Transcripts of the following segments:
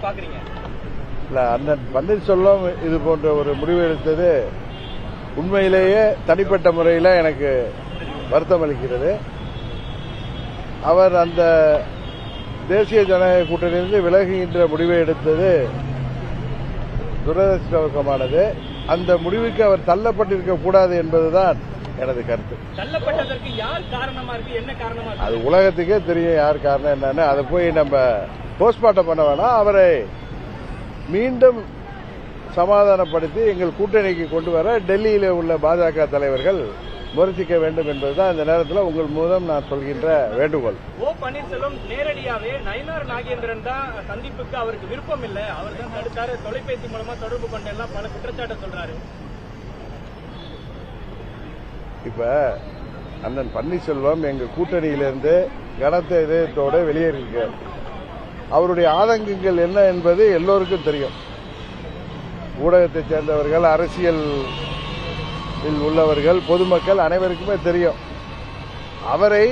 பாக்குறீங்க? இல்ல, அண்ணன் பன்னீர்செல்வம் இது போன்ற ஒரு முடிவு எடுத்தது உண்மையிலேயே தனிப்பட்ட முறையில் எனக்கு வருத்தம் அளிக்கிறது. அவர் அந்த தேசிய ஜனநாயக கூட்டணியிலிருந்து விலகுகின்ற முடிவை எடுத்தது துரதிருஷ்டவசமானது. அந்த முடிவுக்கு அவர் தள்ளப்பட்டிருக்க கூடாது என்பதுதான் எனது கருத்து. தள்ளப்பட்டதற்கு யார் காரணமா இருக்கு, என்ன காரணமா இருக்கு? அது உலகத்துக்கே தெரியும் யார் காரணம் என்னன்னு. அதை போய் நம்ம போஸ்ட்மார்ட்டம் பண்ண வேணாம். அவரை மீண்டும் சமாதானப்படுத்தி எங்கள் கூட்டணிக்கு கொண்டு வர டெல்லியிலே உள்ள பாஜக தலைவர்கள் முயற்சிக்க வேண்டும் என்பதுதான் இந்த நேரத்தில் உங்கள் மூலம் நான் சொல்கின்ற வேண்டுகோள். ஓ பன்னீர்செல்வம் நேரடியாவே நயினார் நாகேந்திரன் தான் சந்திப்புக்கு அவருக்கு விருப்பம் இல்லை, அவர் தான் தடுத்தாரு, தொலைபேசி மூலமா தொடர்பு கொண்டு எல்லாம் பல குற்றச்சாட்டை சொல்றாரு. இப்ப அண்ணன் பன்னீர்செல்வம் எங்க கூட்டணியிலிருந்து கனத்த இதயத்தோடு வெளியேறியிருக்கிறார். அவருடைய ஆதங்கங்கள் என்ன என்பது எல்லோருக்கும் தெரியும். ஊடகத்தைச் சேர்ந்தவர்கள், அரசியல் உள்ளவர்கள், பொதுமக்கள் அனைவருக்குமே தெரியும். அவரை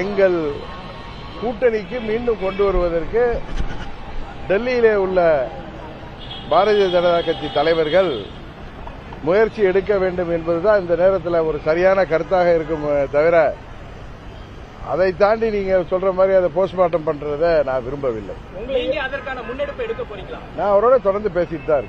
எங்கள் கூட்டணிக்கு மீண்டும் கொண்டு வருவதற்கு டெல்லியிலே உள்ள பாரதிய ஜனதா கட்சி தலைவர்கள் முயற்சி எடுக்க வேண்டும் என்பதுதான் இந்த நேரத்தில் ஒரு சரியான கருத்தாக இருக்கும். தவிர அதை தாண்டி நீங்க சொல்ற மாதிரி அதை போஸ்ட்மார்ட்டம் பண்றதை நான் விரும்பவில்லை. நீங்க அதற்கான முன்னெடுப்பு எடுக்க போறீங்களா? நான் அவரோட தொடர்ந்து பேசிட்டு தான் இருக்கேன்.